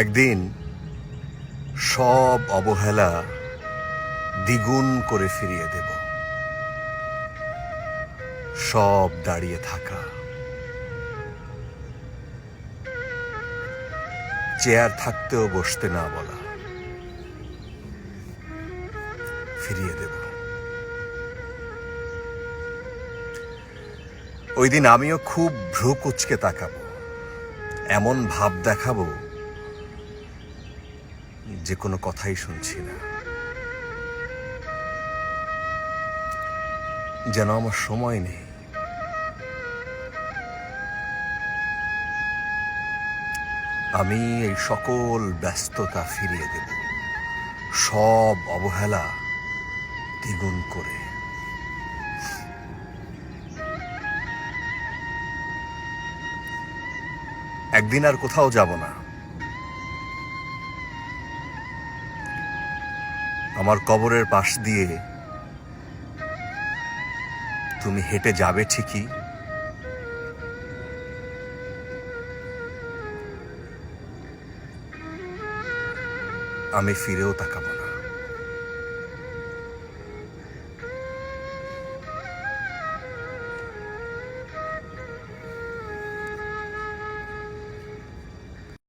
একদিন সব অবহেলা দ্বিগুণ করে ফিরিয়ে দেব। সব দাঁড়িয়ে থাকা, চেয়ার থাকতেও বসতে না বলা ফিরিয়ে দেব। ওই দিন আমিও খুব ভ্রু কুঁচকে তাকাবো, এমন ভাব দেখাবো যে কোনো কথাই শুনছি না, যেন আমার সময় নেই। আমি এই সকল ব্যস্ততা ফিরিয়ে দেব, সব অবহেলা দ্বিগুণ করে। একদিন আর কোথাও যাব না। আমার কবরের পাশ দিয়ে তুমি হেঁটে যাবে ঠিকই, আমি ফিরেও তাকাবো না।